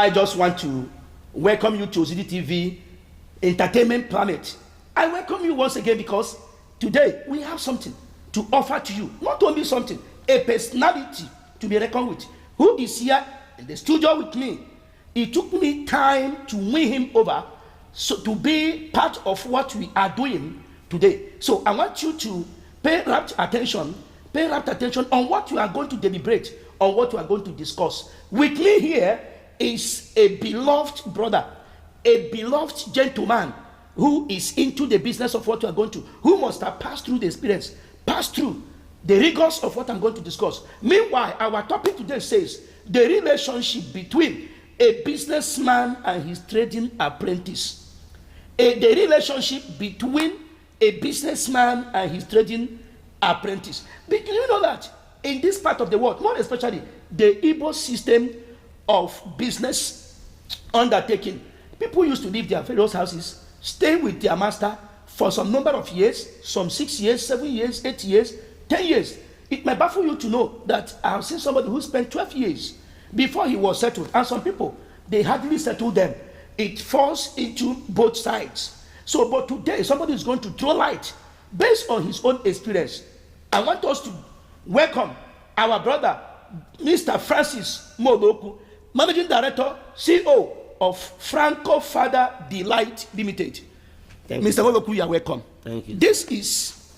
I just want to welcome you to Ozidi TV Entertainment Planet. I welcome you once again because today we have something to offer to you. Not only something, a personality to be reckoned with, who is here in the studio with me. It took me time to win him over, so to be part of what we are doing today. So I want you to pay rapt attention on what you are going to deliberate, on what you are going to discuss. With me here is a beloved brother, a beloved gentleman who is into the business of what you are going to, who must have passed through the experience, passed through the rigors of what I'm going to discuss. Meanwhile, our topic today says the relationship between a businessman and his trading apprentice. The relationship between a businessman and his trading apprentice. Do you know that in this part of the world, more especially the Igbo system of business undertaking, people used to leave their various houses, stay with their master for some number of years, some 6 years, 7 years, 8 years, 10 years. It might baffle you to know that I've seen somebody who spent 12 years before he was settled, and some people, they hardly settle them. It falls into both sides. So, but today, somebody is going to throw light based on his own experience. I want us to welcome our brother, Mr. Francis Modoku, Managing Director, CEO of Franco Father Delight Limited. Thank Mr. Modoku, you are welcome. Thank you. This is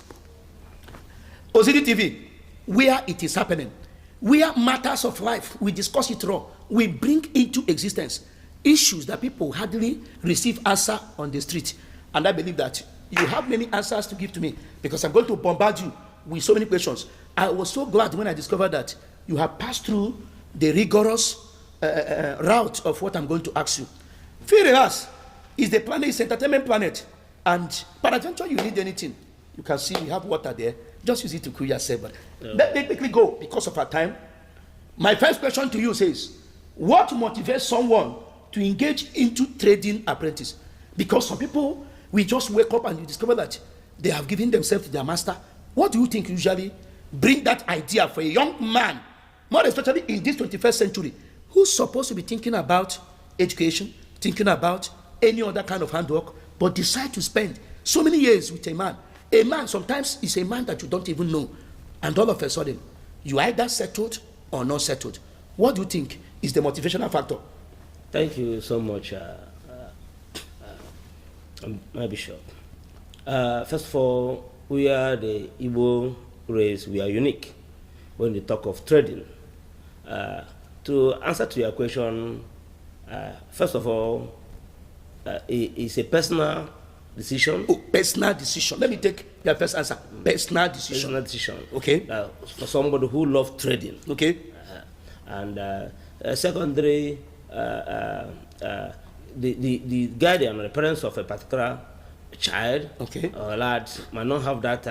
Ozidi TV, where it is happening, where matters of life, we discuss it raw. We bring into existence issues that people hardly receive answer on the street. And I believe that you have many answers to give to me, because I'm going to bombard you with so many questions. I was so glad when I discovered that you have passed through the rigorous route of what I'm going to ask you. Fear us is the planet, is entertainment planet. And peradventure you need anything, you can see we have water there. Just use it to cool yourself. But let me quickly go because of our time. My first question to you says, what motivates someone to engage into trading apprentice? Because some people, we just wake up and you discover that they have given themselves to their master. What do you think usually bring that idea for a young man, more especially in this 21st century, who's supposed to be thinking about education, thinking about any other kind of handwork, but decide to spend so many years with a man? A man sometimes is a man that you don't even know, and all of a sudden, you either settled or not settled. What do you think is the motivational factor? Thank you so much, my bishop. First of all, we are the Igbo race. We are unique when we talk of trading. To answer to your question, first of all, it's a personal decision. Oh, personal decision. Let me take your first answer. Personal decision. Personal decision. Okay. For somebody who loves trading. Okay. And secondary, the guardian or the parents of a particular child, okay, or lad might not have that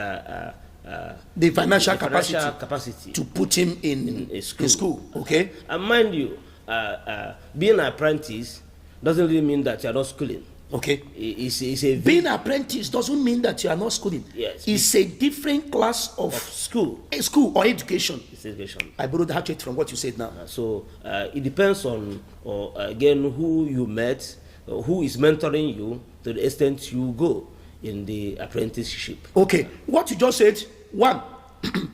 the financial capacity, capacity to put him in a school. School. Okay. And mind you, being an apprentice doesn't really mean that you are not schooling. Okay. It's a being an apprentice doesn't mean that you are not schooling. Yes. It's a different class of school. A school or education. It's education. I borrowed that trait from what you said now. So it depends on, again, who you met, who is mentoring you to the extent you go in the apprenticeship. Okay. What you just said, one,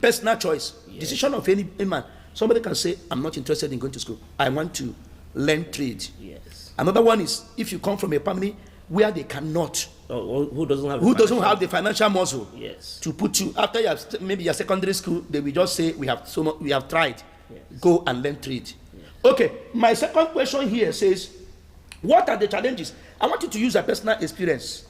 personal choice, yes, decision of any man. Somebody can say, I'm not interested in going to school. I want to learn trade. Yes. Another one is if you come from a family where they cannot, who doesn't have the financial muscle, yes, to put you after maybe your secondary school, they will just say we have tried, yes, go and learn trade. Yes. Okay, my second question here says, what are the challenges? I want you to use a personal experience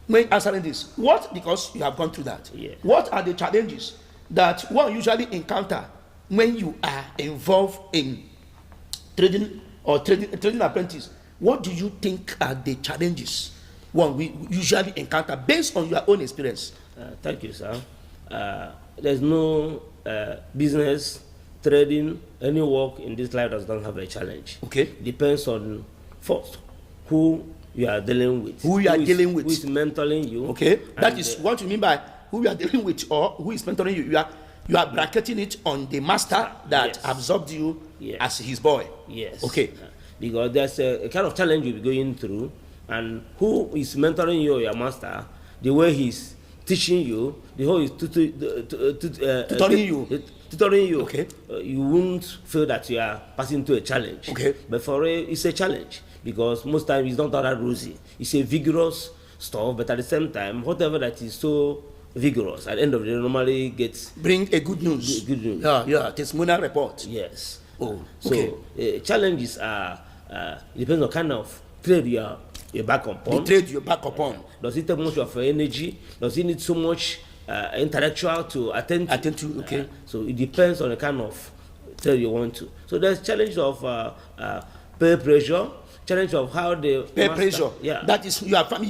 when answering this. What, because you have gone through that, yes, what are the challenges that one usually encounter when you are involved in trading or trading apprentice? What do you think are the challenges one we usually encounter based on your own experience? Thank you, sir. There's no business, trading, any work in this life that doesn't have a challenge. Okay. Depends on, first, who you are dealing with. Who you are dealing with. Who is mentoring you. Okay. That is what you mean by who you are dealing with or who is mentoring you. You are bracketing it on the master that, yes, absorbed you, yes, as his boy. Yes. Okay. because there's a kind of challenge you'll be going through, and who is mentoring you or your master, the way he's teaching you, the whole is tutoring you. Okay. You won't feel that you are passing through a challenge. Okay. But for it's a challenge, because most times it's not all that rosy. It's a vigorous stuff, but at the same time, whatever that is so vigorous, at the end of the day, normally gets bring a good news. Good news. Yeah, testimonial report. Yes. Oh, okay. So challenges are it depends on kind of trade you're back upon. The trade you're back upon. Does it take much of your energy? Does it need so much intellectual to attend to? Attend to, okay. So it depends on the kind of trade you want to. So there's challenge of peer pressure, challenge of how the peer pressure. Yeah. That is your family.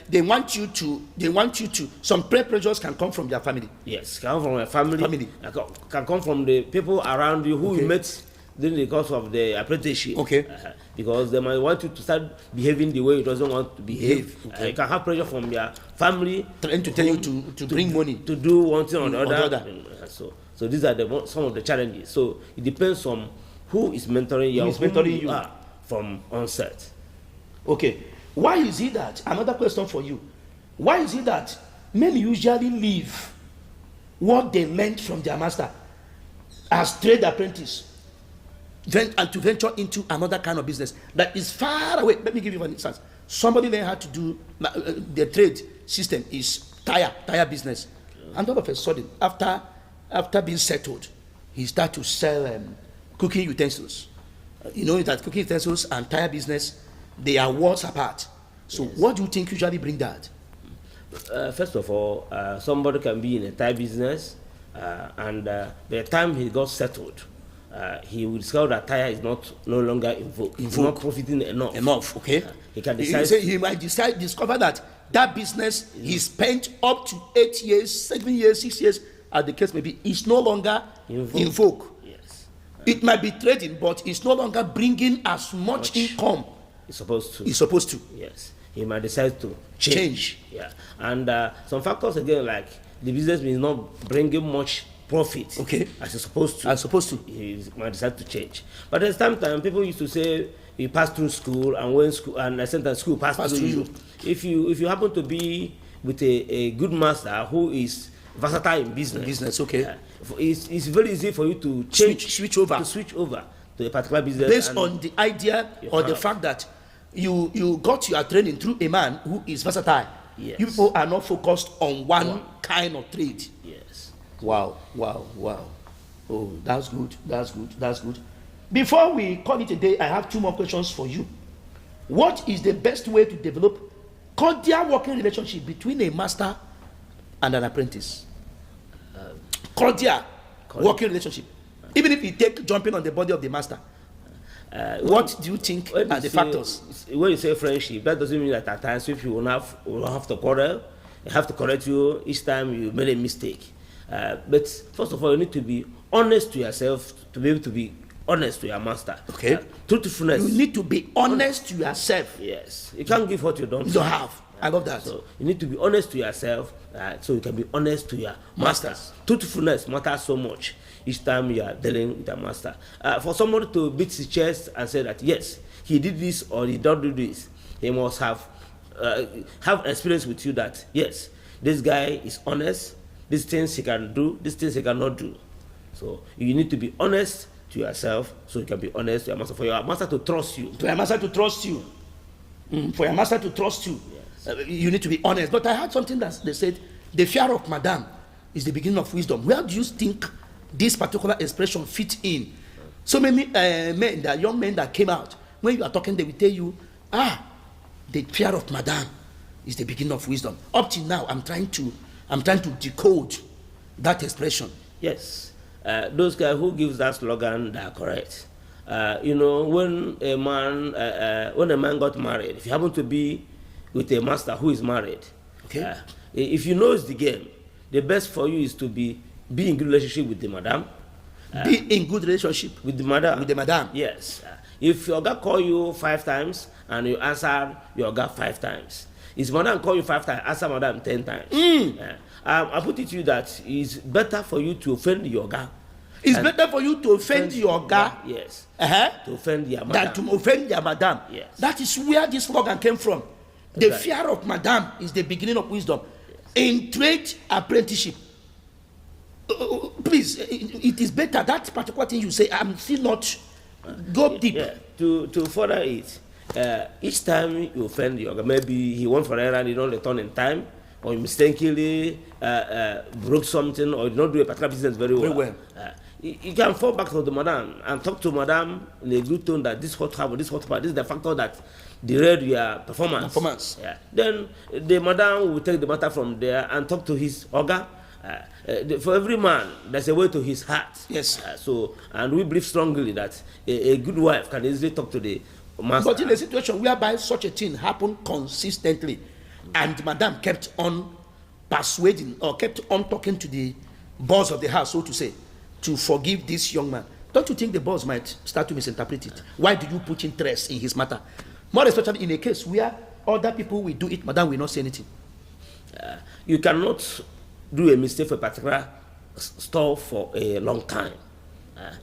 They want you to. Some peer pressures can come from their family. Yes, can come from a family. Family. Can come from the people around you who you met during the course of the apprenticeship. Okay. Because they might want you to start behaving the way you doesn't want to behave. Okay. You can have pressure from your family trying to tell you to bring money, to do one thing or the other. So these are some of the challenges. So it depends on who is mentoring you. Who is mentoring you from onset. Okay. Why is it that, another question for you, why is it that men usually leave what they learned from their master as trade apprentice and to venture into another kind of business that is far away? Let me give you an instance. Somebody learned how to do the trade system is tire business, and all of a sudden, after being settled, he started to sell cooking utensils. You know that cooking utensils and tire business, they are worlds apart. So what do you think usually bring that? First of all, somebody can be in a tire business, and by the time he got settled, he will discover that tire is no longer in vogue. It's not profiting enough. Okay. He can decide. He might discover that business he spent up to 8 years, 7 years, 6 years, as the case may be, is no longer in vogue. Yes. It might be trading, but it's no longer bringing as much income. It's supposed to. Yes. He might decide to change. Yeah. And some factors again, like the business is not bringing much profit. Okay. As it's supposed to. He might decide to change. But at the same time, people used to say you pass through school, and when school and at the same time school pass through you. If you happen to be with a good master who is versatile in business, okay. It's very easy for you to switch over to a particular business based on the idea or the fact that you got your training through a man who is versatile. Yes. You people are not focused on one kind of trade. Yes. Wow. Oh, that's good. Before we call it a day, I have 2 more questions for you. What is the best way to develop cordial working relationship between a master and an apprentice? Cordial working relationship. Even if you take jumping on the body of the master. What do you think are the factors? When you say friendship, that doesn't mean that at times if you will have to quarrel, they have to correct you each time you made a mistake. But first of all, you need to be honest to yourself to be able to be honest to your master. Okay. Truthfulness. You need to be honest to yourself. Yes. You can't give what you don't have. I love that. So you need to be honest to yourself, so you can be honest to your masters. Truthfulness matters so much each time you are dealing with a master. For somebody to beat his chest and say that yes, he did this or he don't do this, he must have experience with you that yes, this guy is honest. These things he can do, these things he cannot do. So you need to be honest to yourself, so you can be honest to your master. For your master to trust you. For your master to trust you. Yes. You need to be honest. But I heard something that they said, the fear of madam is the beginning of wisdom. Where do you think this particular expression fit in? So many young men that came out, when you are talking, they will tell you, the fear of madam is the beginning of wisdom. Up till now, I'm trying to decode that expression. Yes. Those guys who gives that slogan, they are correct. When a man got married, if you happen to be with a master who is married, okay, if you know the game, the best for you is to be in good relationship with the madam. Be in good relationship with the madam. With the madam. Yes. If your guy call you 5 times and you answer your guy 5 times, his madam call you 5 times, answer madam 10 times. I put it to you that it's better for you to offend your guy It's better for you to offend your guy. Yes. To offend your madam. Than to offend your madam. Yes. That is where this slogan came from. The fear of madam is the beginning of wisdom. Yes. In trade apprenticeship, please, it is better that particular thing you say. I'm still not go deep. Yeah. To further it, each time you offend your guy, maybe he went for an errand, he don't return in time, or you mistakenly broke something, or you don't do a particular business very well. You can fall back to the madam and talk to madam in a good tone that this hot happened, this is the factor that derailed your performance. Yeah. Then the madam will take the matter from there and talk to his organ. For every man, there's a way to his heart. Yes. And we believe strongly that a good wife can easily talk to the master. But in a situation whereby such a thing happened consistently, and madam kept on persuading or kept on talking to the boss of the house, so to say, to forgive this young man, don't you think the boss might start to misinterpret it? Why do you put interest in his matter? More especially in a case where other people will do it, madam will not say anything. You cannot do a mistake for a particular store for a long time.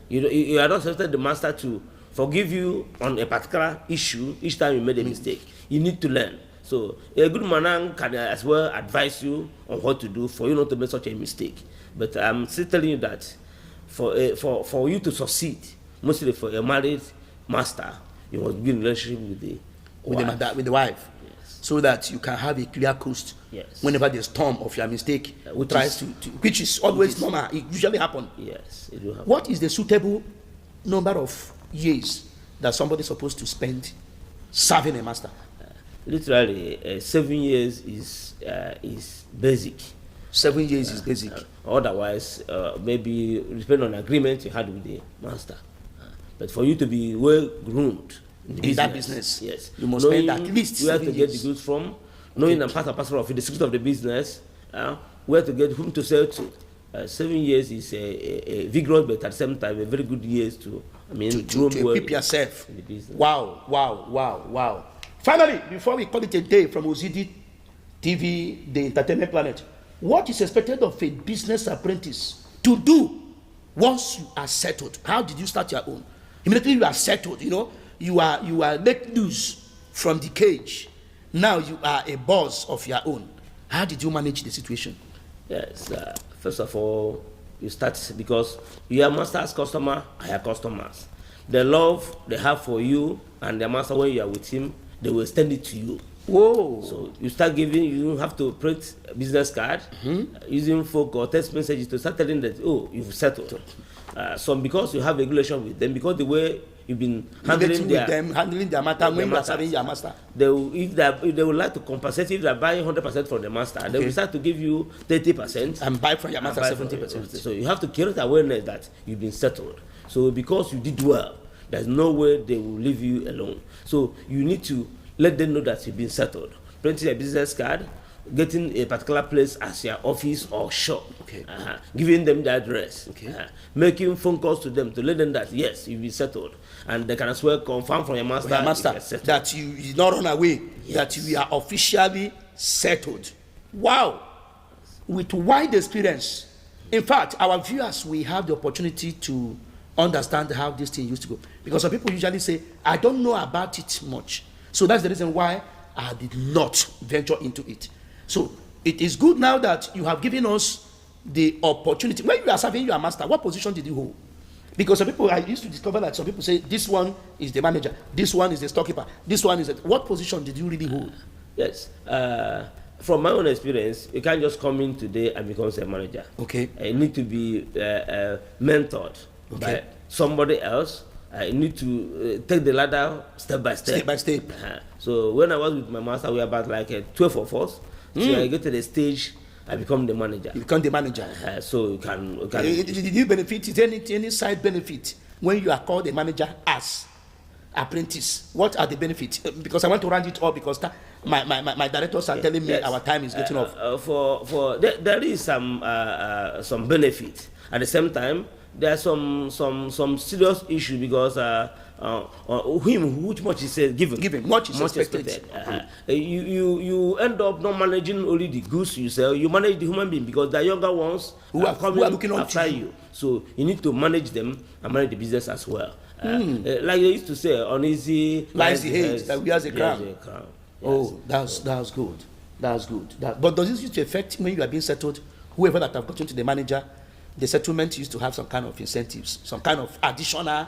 You are not expected the master to forgive you on a particular issue each time you made a mistake. You need to learn. So a good man can as well advise you on what to do for you not to make such a mistake. But I'm still telling you that for you to succeed, mostly for a married master, you must be in a relationship with the wife. Yes. So that you can have a clear coast. Yes. Whenever the storm of your mistake which is always normal, it usually happens. Yes, it will happen. What is the suitable number of years that somebody is supposed to spend serving a master? Literally, 7 years is basic. 7 years is basic. Otherwise, maybe depending on agreement you had with the master. But for you to be well groomed in that business, yes, you must spend at least where to get the goods from, knowing and part and parcel of the secret of the business, where to get whom to sell to. 7 years is a vigorous, but at the same time a very good years to equip yourself. In the business. Wow. Finally, before we call it a day from Ozidi TV, the Entertainment Planet, what is expected of a business apprentice to do once you are settled? How did you start your own? Immediately you are settled, you are let loose from the cage. Now you are a boss of your own. How did you manage the situation? Yes, first of all, you start because you are master's customer, I are customers. The love they have for you and the master, when you are with him, they will extend it to you. Whoa. So you start giving, you have to print a business card, using folk or text messages to start telling that, oh, you've settled. Some because you have a relation with them, because the way you've been handling their matter when you are serving your master. If they would like to compensate, if they are buying 100% from the master, they will start to give you 30%. And buy from your master 70%. So you have to create awareness that you've been settled. So because you did well, there's no way they will leave you alone. So you need to let them know that you've been settled. Printing a business card, getting a particular place as your office or shop, giving them the address, making phone calls to them to let them that yes, you've been settled, and they can as well confirm from your master that you did not run away, that you are officially settled. Wow, with wide experience. In fact, our viewers will have the opportunity to understand how this thing used to go, because some people usually say, I don't know about it much. So that's the reason why I did not venture into it. So it is good now that you have given us the opportunity. When you are serving your master, what position did you hold? Because some people, I used to discover that some people say, this one is the manager, this one is the storekeeper, this one is the... What position did you really hold? Yes. From my own experience, you can't just come in today and become a manager. Okay. You need to be mentored by somebody else. I need to take the ladder step by step. Step by step. So when I was with my master, we were about like 12 of us. So I get to the stage, I become the manager. You become the manager. So you can. Did you benefit? Is there any side benefit when you are called a manager as apprentice? What are the benefits? Because I want to round it up because my directors are telling me our time is getting off. There is some benefit. At the same time, there are some serious issue because him which much is given. Given, much is expected. You end up not managing only the goods you sell, you manage the human being, because the younger ones who are looking after you. So you need to manage them and manage the business as well. Like they used to say, uneasy lies the head that wears a crown. Yes. Oh, that's good. That's good. But does this used to affect when you are being settled? Whoever that have gotten to the manager, the settlement used to have some kind of incentives, some kind of additional.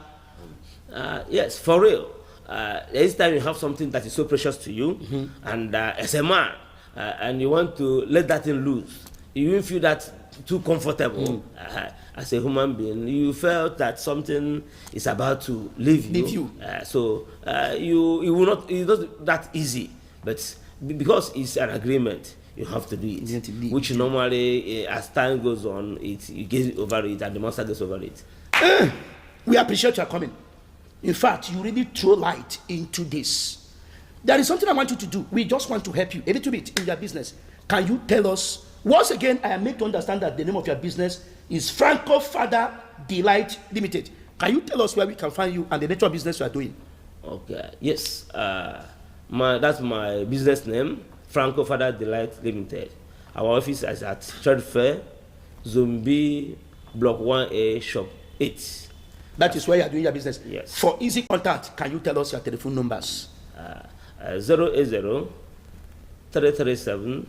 Yes, for real. Every time you have something that is so precious to you, and as a man, and you want to let that thing loose, you will feel that too comfortable. As a human being, you felt that something is about to leave you. So you will not. It's not that easy, but because it's an agreement, you have to do it. Which normally, as time goes on, you get over it, and the master gets over it. We appreciate your coming. In fact, you really throw light into this. There is something I want you to do. We just want to help you a little bit in your business. Can you tell us? Once again, I am made to understand that the name of your business is Franco Father Delight Limited. Can you tell us where we can find you and the nature of business you are doing? Okay. Yes. That's my business name, Franco Father Delight Limited. Our office is at Third Fair, Zombi, Block 1A, Shop 8. That is where you are doing your business? Yes. For easy contact, can you tell us your telephone numbers? 080 337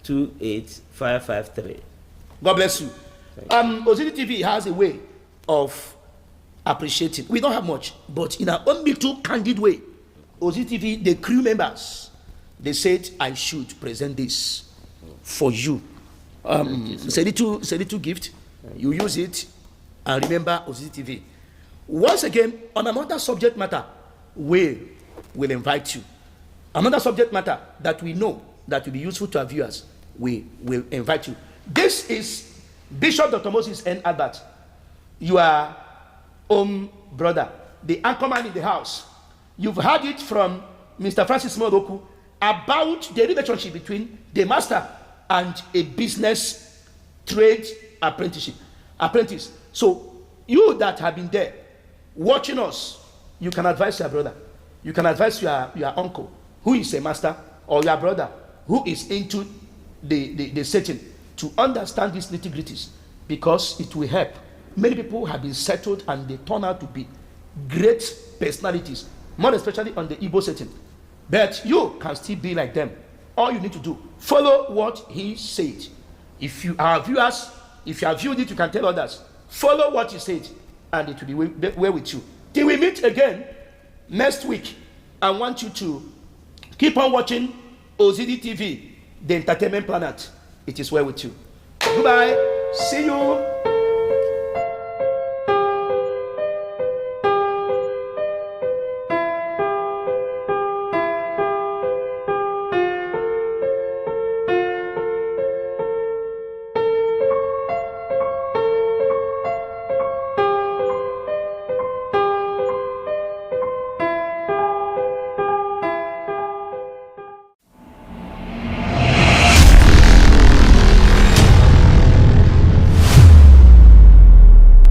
28553. God bless you. Ozidi TV has a way of appreciating. We don't have much, but in our own little candid way, Ozidi TV, the crew members, they said I should present this for you. It's a little gift. You use it and remember Ozidi TV. Once again, on another subject matter, we will invite you. Another subject matter that we know that will be useful to our viewers, we will invite you. This is Bishop Dr. Moses N. Albert, your own brother, the anchorman in the house. You've heard it from Mr. Francis Moroku about the relationship between the master and a business trade apprentice. So you that have been there watching us, you can advise your brother, you can advise your uncle who is a master, or your brother who is into the setting, to understand these nitty-gritties, because it will help. Many people have been settled and they turn out to be great personalities, more especially on the Igbo setting. But you can still be like them. All you need to do, follow what he said. If you are viewers, if you have viewed it, you can tell others. Follow what he said, and it will be well with you. Till we meet again next week, I want you to keep on watching Ozidi TV, the entertainment planet. It is well with you. Goodbye. See you.